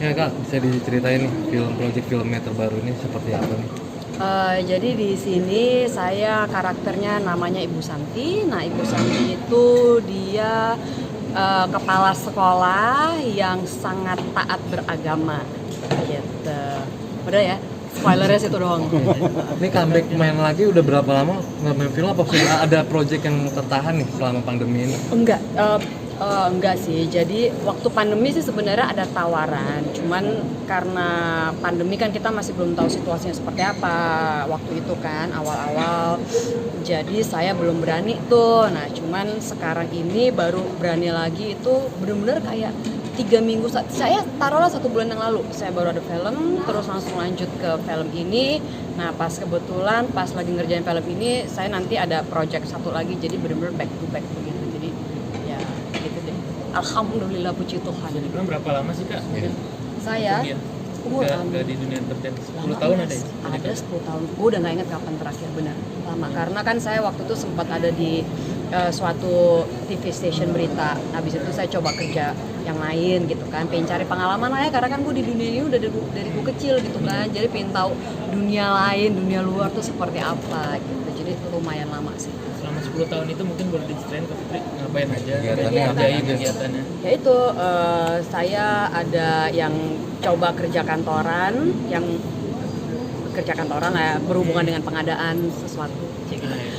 Ya Kak, bisa diceritain nih project filmnya terbaru ini seperti apa nih? Jadi di sini saya karakternya namanya Ibu Santi. Nah, Ibu Santi itu dia kepala sekolah yang sangat taat beragama. Gitu. Udah ya, spoilernya situ doang. Ini comeback main lagi udah berapa lama nggak main film, apa sudah ada project yang tertahan nih selama pandemi ini? Enggak sih. Jadi waktu pandemi sih sebenarnya ada tawaran. Cuman karena pandemi kan kita masih belum tahu situasinya seperti apa waktu itu kan awal-awal. Jadi saya belum berani tuh. Nah, cuman sekarang ini baru berani lagi itu benar-benar kayak 3 minggu. Saya taruhlah 1 bulan yang lalu saya baru ada film, terus langsung lanjut ke film ini. Nah, pas kebetulan pas lagi ngerjain film ini saya nanti ada project satu lagi, jadi benar-benar back to back begitu. Jadi ya gitu deh. Alhamdulillah, puji Tuhan. Jadi bilang berapa lama sih Kak? Saya Gak di dunia entertain 10 tahun ada ya? Ada 10 tahun. Gue udah gak inget kapan terakhir, benar lama. Karena kan saya waktu itu sempat ada di suatu TV station berita. Habis itu saya coba kerja yang lain gitu kan, pengen cari pengalaman lah ya, karena kan gue di dunia ini udah dari gue kecil gitu kan, jadi pengen tahu dunia lain, dunia luar tuh seperti apa gitu. Jadi itu lumayan lama sih. Selama 10 tahun itu mungkin boleh diceritain Kak Fitri ngapain aja? Kegiatannya. Ya itu saya ada yang coba kerja kantoran, ya, berhubungan dengan pengadaan sesuatu.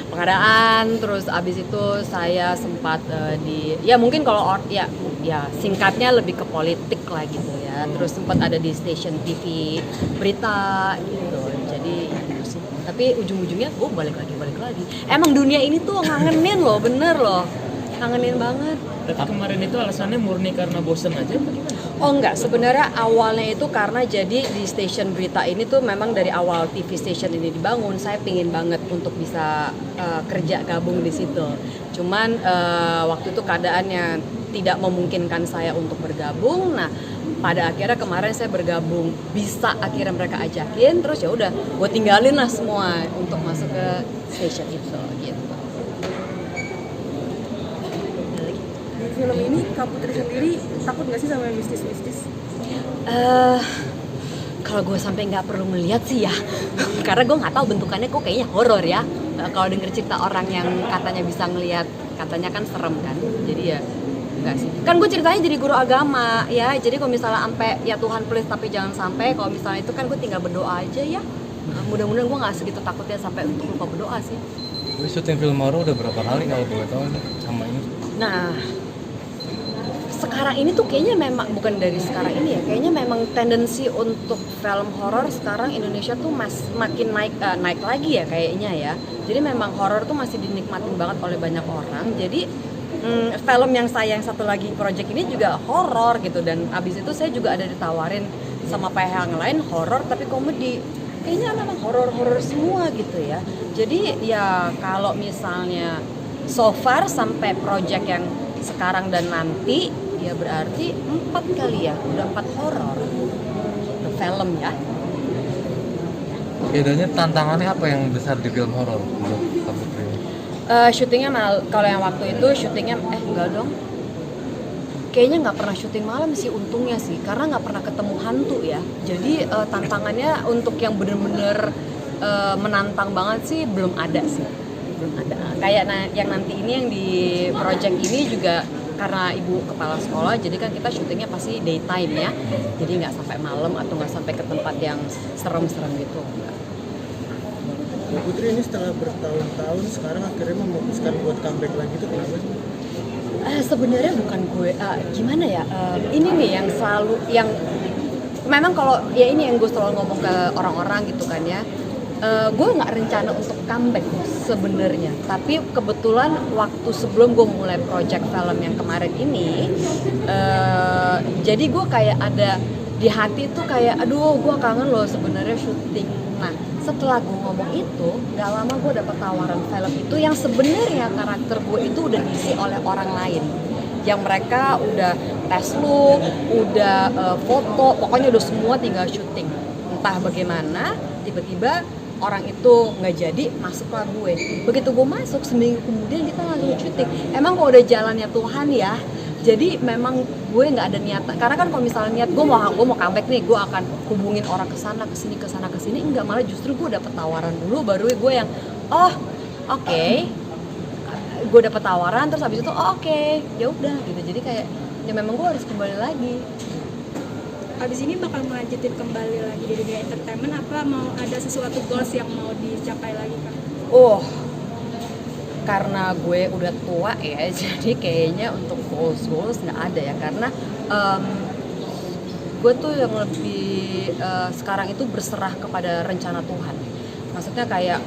Pengadaan, terus abis itu saya sempat ya mungkin kalau ya singkatnya lebih ke politik lah gitu ya. Terus sempat ada di stasiun TV berita gitu. Jadi itu sih. Tapi ujung-ujungnya gue balik lagi. Emang dunia ini tuh ngangenin loh, bener loh. Ngangenin banget. Tapi kemarin itu alasannya murni karena bosen aja apa gimana? Oh enggak, sebenarnya awalnya itu karena jadi di stasiun berita ini tuh memang dari awal TV station ini dibangun, saya pingin banget untuk bisa kerja gabung di situ. Cuman waktu itu keadaannya tidak memungkinkan saya untuk bergabung. Nah, pada akhirnya kemarin saya bergabung, bisa akhirnya mereka ajakin, terus ya udah, gue tinggalin lah semua untuk masuk ke station itu gitu. Di film ini Kak Putri sendiri takut nggak sih sama yang mistis-mistis? Kalau gue sampai nggak perlu melihat sih ya, karena gue nggak tahu bentukannya, kok kayaknya horor ya. Kalau denger cerita orang yang katanya bisa ngelihat, katanya kan serem kan, jadi ya enggak sih. Kan gue ceritanya jadi guru agama ya, jadi kalau misalnya sampai ya Tuhan please tapi jangan sampai, kalau misalnya itu kan gue tinggal berdoa aja ya. Mudah-mudahan gue nggak segitu takutnya sampai untuk lupa berdoa sih. Lu syuting film horor udah berapa kali kalau boleh tahu nih sama ini? Nah, sekarang ini tuh kayaknya memang bukan dari sekarang ini ya, kayaknya memang tendensi untuk film horor sekarang Indonesia tuh makin naik lagi ya kayaknya ya. Jadi memang horor tuh masih dinikmatin banget oleh banyak orang. Jadi film yang saya yang satu lagi project ini juga horor gitu, dan abis itu saya juga ada ditawarin sama pihak yang lain horor tapi komedi. Kayaknya memang horor semua gitu ya. Jadi ya kalau misalnya so far sampai project yang sekarang dan nanti ya berarti 4 kali ya, udah 4 horor film ya. Bedanya tantangannya apa yang besar di film horor menurut Kak Putri? Syutingnya kalau yang waktu itu syutingnya enggak dong. Kayaknya nggak pernah syuting malam sih, untungnya sih, karena nggak pernah ketemu hantu ya. Jadi tantangannya untuk yang bener-bener menantang banget sih belum ada sih, belum ada. Kayak yang nanti ini yang di project ini juga karena ibu kepala sekolah, jadi kan kita syutingnya pasti daytime ya. Jadi nggak sampai malam atau nggak sampai ke tempat yang serem-serem gitu. Kak Putri ini setelah bertahun-tahun sekarang akhirnya memutuskan buat comeback lagi itu kenapa sih? Sebenarnya bukan gue, gimana ya, ini nih yang selalu, yang memang kalau ya ini yang gue selalu ngomong ke orang-orang gitu kan ya, gue nggak rencana untuk comeback sebenarnya, tapi kebetulan waktu sebelum gue mulai project film yang kemarin ini, jadi gue kayak ada di hati tuh kayak, aduh gue kangen loh sebenarnya syuting. Nah, setelah gue ngomong itu, gak lama gue dapet tawaran film itu yang sebenarnya karakter gue itu udah diisi oleh orang lain, yang mereka udah tes look, udah foto, pokoknya udah semua tinggal syuting. Entah bagaimana, tiba-tiba orang itu nggak jadi, masuklah gue. Begitu gue masuk, seminggu kemudian kita langsung syuting. Emang kalau udah jalannya Tuhan ya, Jadi memang gue nggak ada niat, karena kan kalau misalnya niat gue mau comeback nih, gue akan hubungin orang kesana kesini, enggak, malah justru gue dapet tawaran dulu, baru gue yang oke. Gue dapet tawaran terus habis itu oke, ya udah gitu. Jadi kayak ya memang gue harus kembali lagi. Abis ini bakal melanjutin kembali lagi di dunia entertainment, apa mau ada sesuatu goals yang mau dicapai lagi Kak? Karena gue udah tua ya, jadi kayaknya untuk goals nggak ada ya, karena gue tuh yang lebih sekarang itu berserah kepada rencana Tuhan. Maksudnya kayak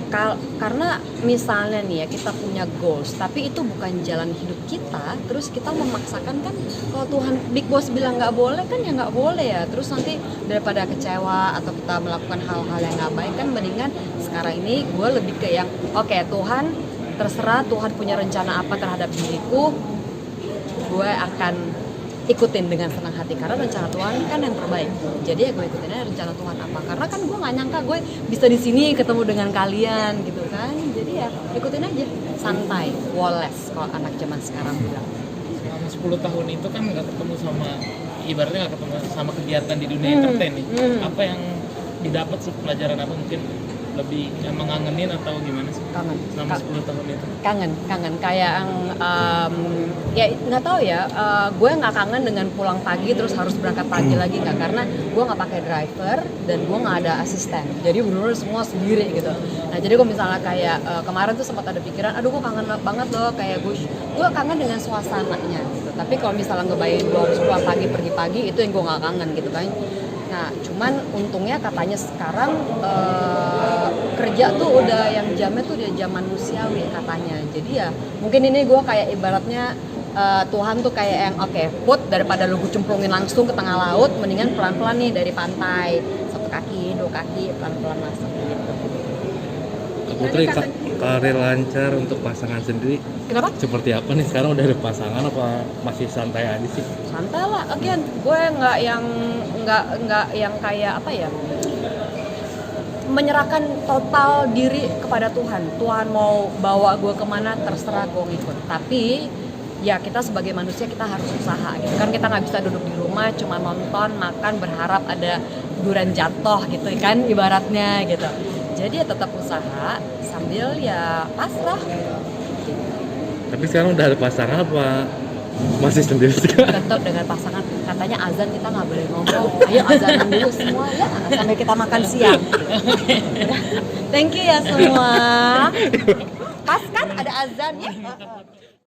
karena misalnya nih ya kita punya goals, tapi itu bukan jalan hidup kita, terus kita memaksakan kan, kalau Tuhan Big Boss bilang nggak boleh kan ya nggak boleh ya. Terus nanti daripada kecewa atau kita melakukan hal-hal yang nggak baik kan, mendingan sekarang ini gue lebih ke yang oke, Tuhan terserah, Tuhan punya rencana apa terhadap diriku, gue akan ikutin dengan senang hati karena rencana Tuhan kan yang terbaik. Jadi ya gue ikutin aja rencana Tuhan apa, karena kan gue nggak nyangka gue bisa di sini ketemu dengan kalian gitu kan. Jadi ya ikutin aja, santai, woles kalau anak zaman sekarang bilang. Selama 10 tahun itu kan nggak ketemu sama, ibaratnya nggak ketemu sama kegiatan di dunia entertain nih. Apa yang didapat sih, pelajaran apa mungkin lebih yang mengangenin atau gimana sih? Kangen. Selama 10 tahun itu. Kangen kayak yang ya nggak tahu ya, gue nggak kangen dengan pulang pagi terus harus berangkat pagi lagi, nggak, karena gue nggak pakai driver dan gue nggak ada asisten, jadi benar-benar semua sendiri gitu. Nah jadi kalau misalnya kayak kemarin tuh sempat ada pikiran, aduh gue kangen banget loh, kayak gue kangen dengan suasananya gitu. Tapi kalau misalnya ngebayangin gue harus pulang pagi pergi pagi, itu yang gue nggak kangen gitu kan. Nah, cuman untungnya katanya sekarang kerja tuh udah yang jamnya tuh udah jam manusiawi katanya. Jadi ya mungkin ini gue kayak ibaratnya Tuhan tuh kayak yang oke, put, daripada lu gue cemplungin langsung ke tengah laut, mendingan pelan-pelan nih dari pantai, 1 kaki 2 kaki pelan-pelan masuk gitu. Putri, karir lancar untuk pasangan sendiri Kenapa? seperti apa nih? Sekarang udah ada pasangan apa masih santai aja sih? Santai lah, again, gue nggak yang kayak apa ya, menyerahkan total diri kepada Tuhan. Tuhan mau bawa gue kemana terserah, gue ngikut. Tapi ya kita sebagai manusia kita harus usaha gitu kan, kita nggak bisa duduk di rumah cuma nonton makan berharap ada durian jatuh gitu kan ibaratnya gitu. Jadi ya tetap usaha sambil ya pasrah. Tapi sekarang udah ada pasangan apa masih sendiri sekarang? Tetap dengan pasangan, katanya azan kita nggak boleh ngomong. Ayo azanan dulu semua ya sampai kita makan siang. Thank you ya semua. Pas kan ada azan ya.